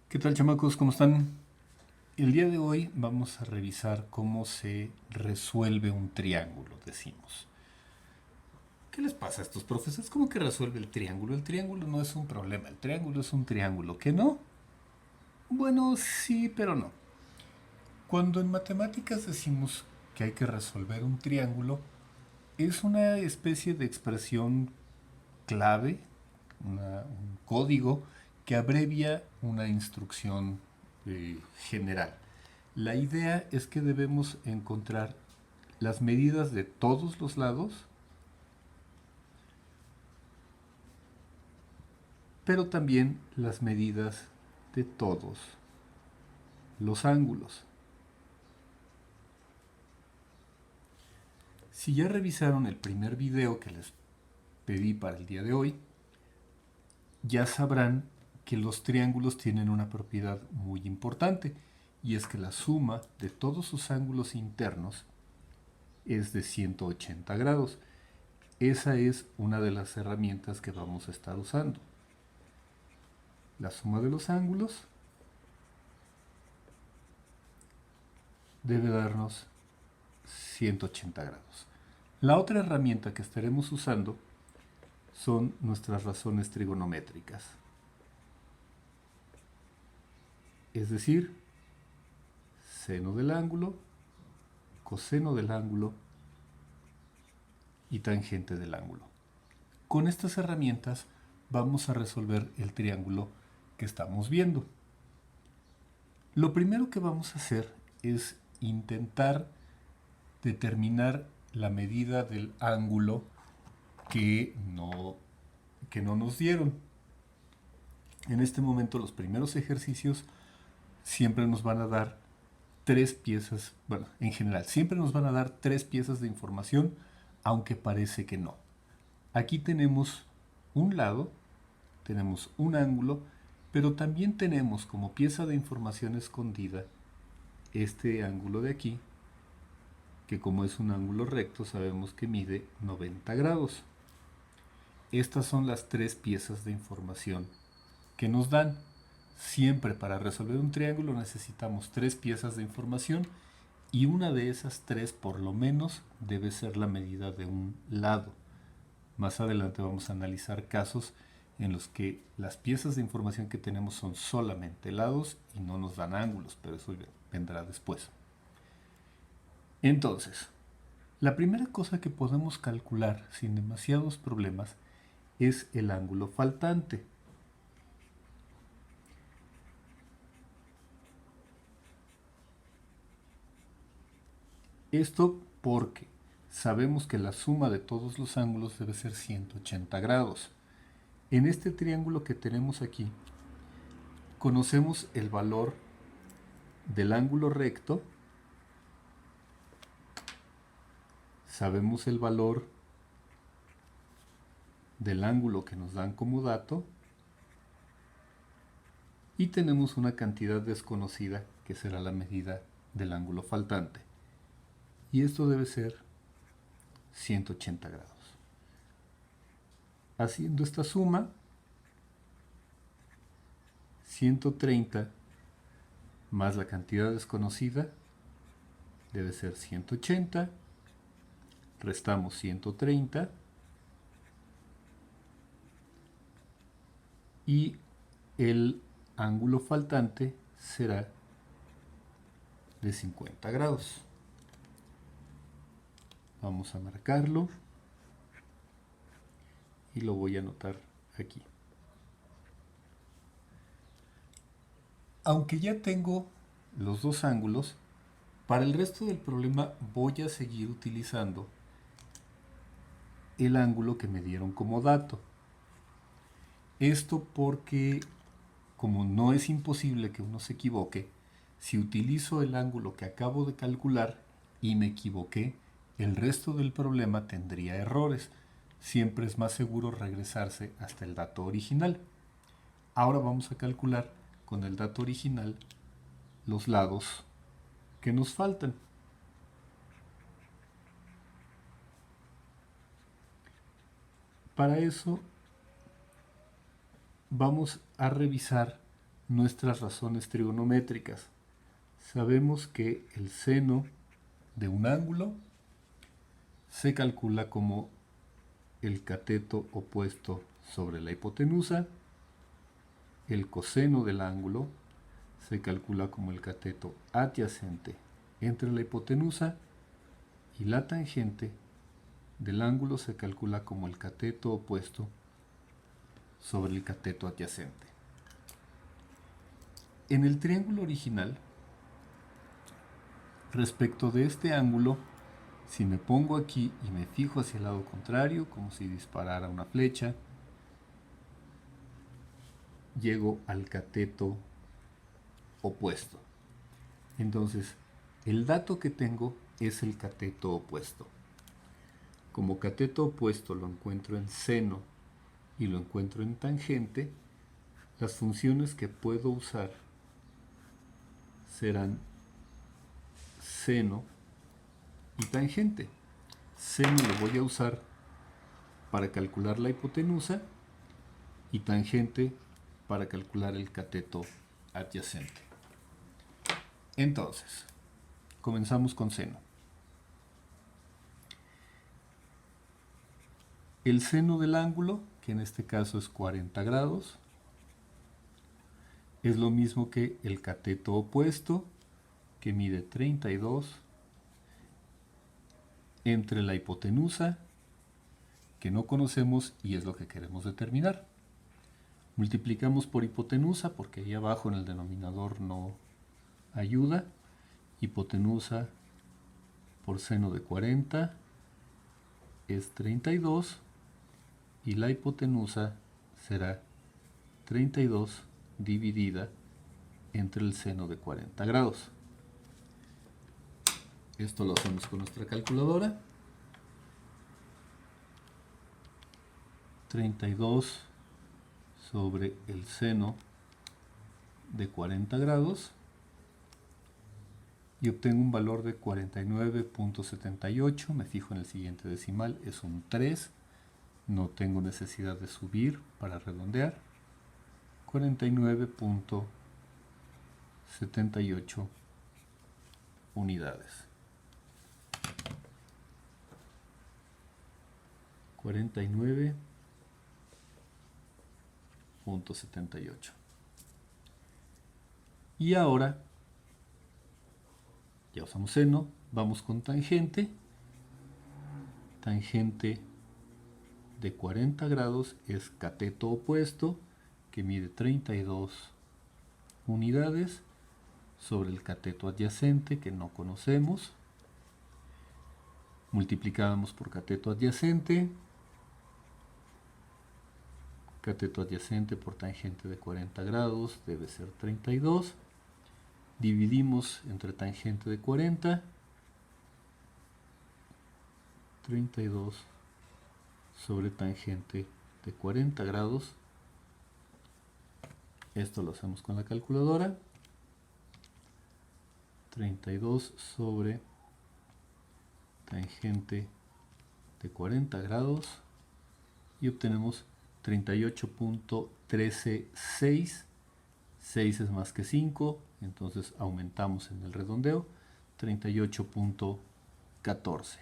¿Qué tal, chamacos? ¿Cómo están? El día de hoy vamos a revisar cómo se resuelve un triángulo, decimos. ¿Qué les pasa a estos profesores? ¿Cómo que resuelve el triángulo? El triángulo no es un problema, el triángulo es un triángulo. ¿Qué no? Bueno, sí, pero no. Cuando en matemáticas decimos que hay que resolver un triángulo, es una especie de expresión clave, un código que abrevia una instrucción general. La idea es que debemos encontrar las medidas de todos los lados, pero también las medidas de todos los ángulos. Si ya revisaron el primer video que les pedí para el día de hoy, ya sabrán que los triángulos tienen una propiedad muy importante, y es que la suma de todos sus ángulos internos es de 180 grados. Esa es una de las herramientas que vamos a estar usando. La suma de los ángulos debe darnos 180 grados. La otra herramienta que estaremos usando son nuestras razones trigonométricas. Es decir, seno del ángulo, coseno del ángulo y tangente del ángulo. Con estas herramientas vamos a resolver el triángulo que estamos viendo. Lo primero que vamos a hacer es intentar determinar la medida del ángulo que no nos dieron. En este momento los primeros ejercicios siempre nos van a dar tres piezas, bueno, en general, siempre nos van a dar tres piezas de información, aunque parece que no. Aquí tenemos un lado, tenemos un ángulo, pero también tenemos como pieza de información escondida este ángulo de aquí, que como es un ángulo recto sabemos que mide 90 grados. Estas son las tres piezas de información que nos dan. Siempre para resolver un triángulo necesitamos tres piezas de información, y una de esas tres por lo menos debe ser la medida de un lado. Más adelante vamos a analizar casos en los que las piezas de información que tenemos son solamente lados y no nos dan ángulos, pero eso vendrá después. Entonces, la primera cosa que podemos calcular sin demasiados problemas es el ángulo faltante. Esto porque sabemos que la suma de todos los ángulos debe ser 180 grados. En este triángulo que tenemos aquí, conocemos el valor del ángulo recto, sabemos el valor del ángulo que nos dan como dato, y tenemos una cantidad desconocida que será la medida del ángulo faltante. Y esto debe ser 180 grados. Haciendo esta suma, 130 más la cantidad desconocida debe ser 180, restamos 130 y el ángulo faltante será de 50 grados. Vamos a marcarlo y lo voy a anotar aquí. Aunque ya tengo los dos ángulos, para el resto del problema voy a seguir utilizando el ángulo que me dieron como dato. Esto porque, como no es imposible que uno se equivoque, si utilizo el ángulo que acabo de calcular y me equivoqué, el resto del problema tendría errores. Siempre es más seguro regresarse hasta el dato original. Ahora vamos a calcular con el dato original los lados que nos faltan. Para eso vamos a revisar nuestras razones trigonométricas. Sabemos que el seno de un ángulo se calcula como el cateto opuesto sobre la hipotenusa, el coseno del ángulo se calcula como el cateto adyacente entre la hipotenusa y la tangente del ángulo se calcula como el cateto opuesto sobre el cateto adyacente. En el triángulo original, respecto de este ángulo, si me pongo aquí y me fijo hacia el lado contrario, como si disparara una flecha, llego al cateto opuesto. Entonces, el dato que tengo es el cateto opuesto. Como cateto opuesto lo encuentro en seno y lo encuentro en tangente, las funciones que puedo usar serán seno y tangente. Seno lo voy a usar para calcular la hipotenusa y tangente para calcular el cateto adyacente. Entonces, comenzamos con seno. El seno del ángulo, que en este caso es 40 grados, es lo mismo que el cateto opuesto, que mide 32, entre la hipotenusa, que no conocemos y es lo que queremos determinar. Multiplicamos por hipotenusa, porque ahí abajo en el denominador no ayuda. Hipotenusa por seno de 40 es 32 y la hipotenusa será 32 dividida entre el seno de 40 grados. Esto lo hacemos con nuestra calculadora. 32 sobre el seno de 40 grados y obtengo un valor de 49.78. Me fijo en el siguiente decimal, es un 3. No tengo necesidad de subir para redondear. 49.78 unidades. 49.78. Y ahora, ya usamos seno, vamos con tangente. Tangente de 40 grados es cateto opuesto, que mide 32 unidades, sobre el cateto adyacente, que no conocemos. Multiplicamos por cateto adyacente. Cateto adyacente por tangente de 40 grados debe ser 32. Dividimos entre tangente de 40. 32 sobre tangente de 40 grados. Esto lo hacemos con la calculadora. 32 sobre tangente de 40 grados y obtenemos 38.136. 6 es más que 5, entonces aumentamos en el redondeo. 38.14.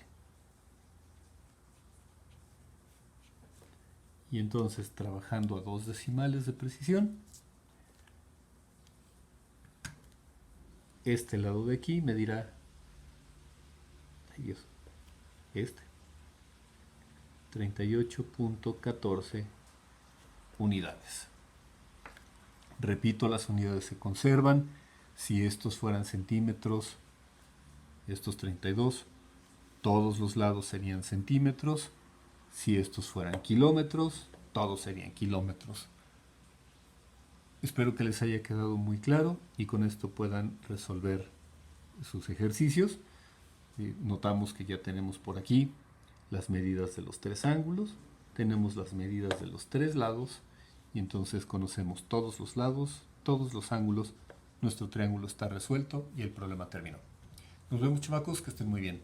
Y entonces, trabajando a 2 decimales de precisión, este lado de aquí me dirá, este, 38.14 unidades. Repito, las unidades se conservan. Si estos fueran centímetros, estos 32, todos los lados serían centímetros. Si estos fueran kilómetros, todos serían kilómetros. Espero que les haya quedado muy claro y con esto puedan resolver sus ejercicios. Notamos que ya tenemos por aquí las medidas de los 3 ángulos, tenemos las medidas de los 3 lados y entonces conocemos todos los lados, todos los ángulos. Nuestro triángulo está resuelto y el problema terminó. Nos vemos, chamacos, que estén muy bien.